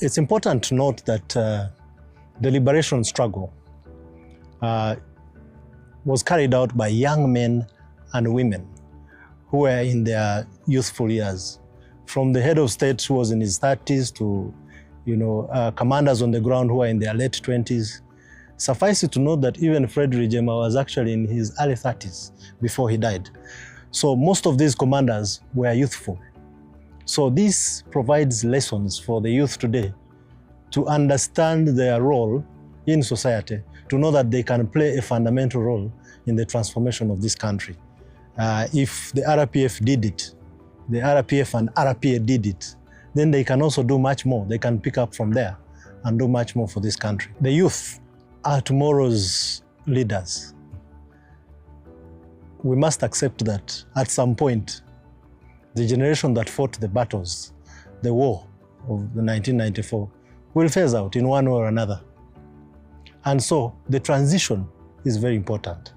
It's important to note that the liberation struggle was carried out by young men and women who were in their youthful years. From the head of state who was in his 30s to commanders on the ground who were in their late 20s. Suffice it to note that even Fred Rwivanga was actually in his early 30s before he died. So most of these commanders were youthful. So this provides lessons for the youth today to understand their role in society, to know that they can play a fundamental role in the transformation of this country. If the RPF did it, the RPF and RPA did it, then they can also do much more. They can pick up from there and do much more for this country. The youth are tomorrow's leaders. We must accept that at some point, the generation that fought the battles, the war of the 1994, will phase out in one way or another. And so the transition is very important.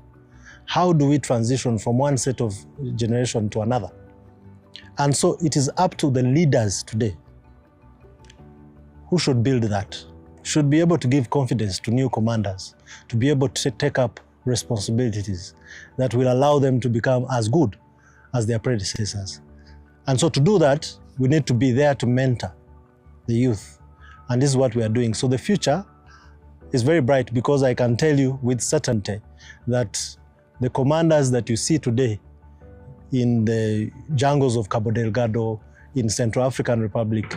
How do we transition from one set of generation to another? And so it is up to the leaders today who should build that, should be able to give confidence to new commanders, to be able to take up responsibilities that will allow them to become as good as their predecessors. And so to do that, we need to be there to mentor the youth. And this is what we are doing. So the future is very bright, because I can tell you with certainty that the commanders that you see today in the jungles of Cabo Delgado, in Central African Republic,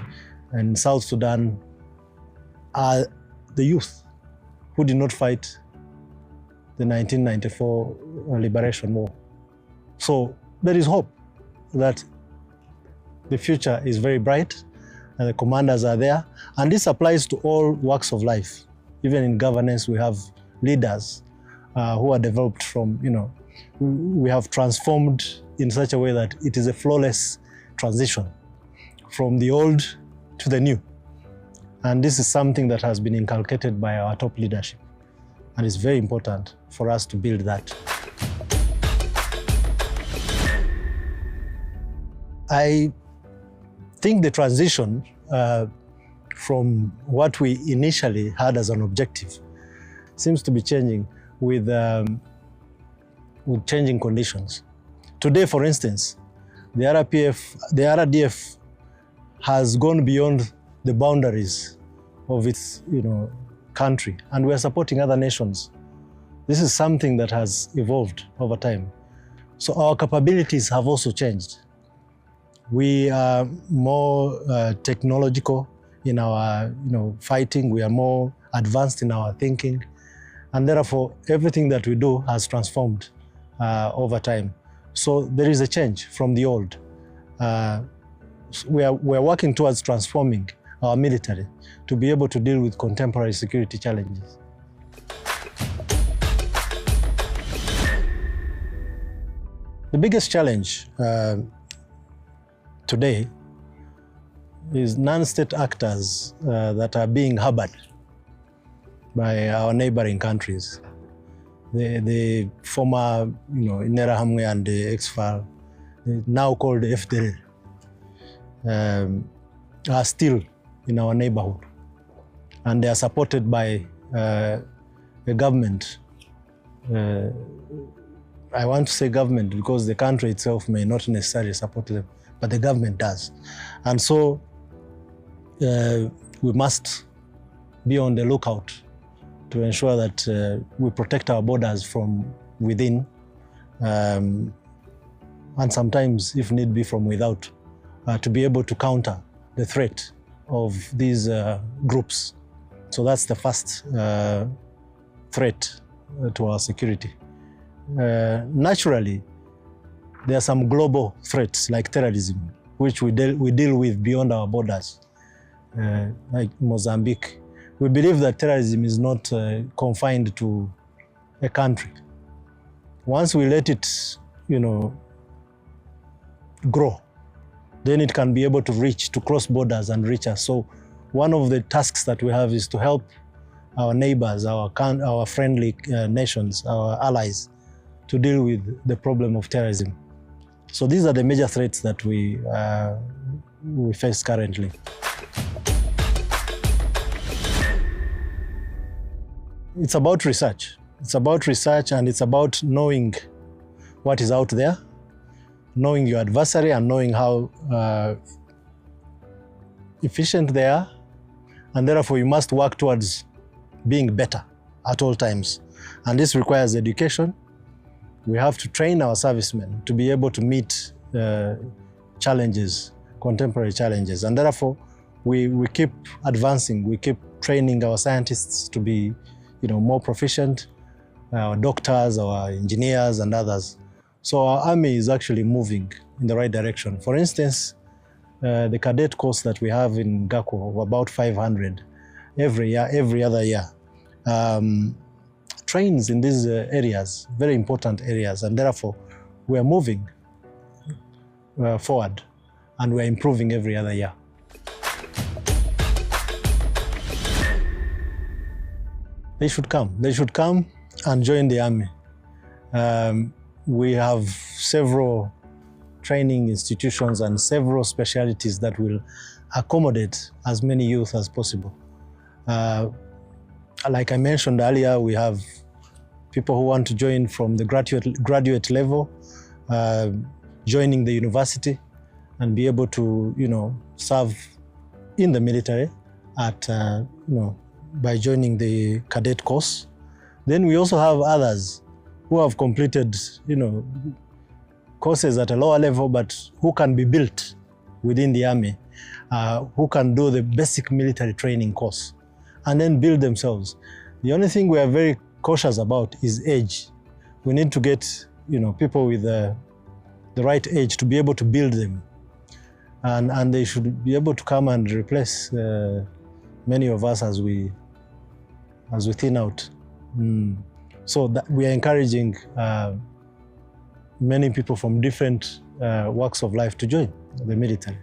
and South Sudan are the youth who did not fight the 1994 liberation war. So there is hope that the future is very bright and the commanders are there. And this applies to all walks of life. Even in governance, we have leaders who are developed from, we have transformed in such a way that it is a flawless transition from the old to the new. And this is something that has been inculcated by our top leadership. And it's very important for us to build that. I think the transition from what we initially had as an objective seems to be changing with changing conditions. Today, for instance, the RDF has gone beyond the boundaries of its country, and we are supporting other nations. This is something that has evolved over time. So our capabilities have also changed. We are more technological in our fighting. We are more advanced in our thinking, and therefore everything that we do has transformed over time. So there is a change from the old. We are working towards transforming our military to be able to deal with contemporary security challenges. The biggest challenge today is non-state actors that are being harbored by our neighboring countries. The former, Interahamwe and the ex-FAR, now called FDR, are still in our neighborhood, and they are supported by the government. I want to say government because the country itself may not necessarily support them, but the government does. And so we must be on the lookout to ensure that we protect our borders from within, and sometimes, if need be, from without, to be able to counter the threat of these groups. So that's the first threat to our security. Naturally, there are some global threats like terrorism, which we deal with beyond our borders, like Mozambique. We believe that terrorism is not confined to a country. Once we let it, grow, then it can be able to cross borders and reach us. So one of the tasks that we have is to help our neighbors, our friendly nations, our allies, to deal with the problem of terrorism. So these are the major threats that we face currently. It's about research. It's about research, and it's about knowing what is out there, knowing your adversary and knowing how efficient they are, and therefore you must work towards being better at all times. And this requires education. We have to train our servicemen to be able to meet challenges, contemporary challenges, and therefore we keep advancing. We keep training our scientists to be, more proficient, our doctors, our engineers, and others. So our army is actually moving in the right direction. For instance, the cadet course that we have in Gako of about 500 every other year, trains in these areas, very important areas, and therefore we are moving forward, and we are improving every other year. They should come and join the army. We have several training institutions and several specialties that will accommodate as many youth as possible. Like I mentioned earlier, we have people who want to join from the graduate level, joining the university and be able to, serve in the military at, by joining the cadet course. Then we also have others who have completed, courses at a lower level, but who can be built within the army, who can do the basic military training course and then build themselves. The only thing we are very cautious about is age. We need to get, people with the right age to be able to build them. And they should be able to come and replace many of us as we thin out. So that we are encouraging many people from different walks of life to join the military.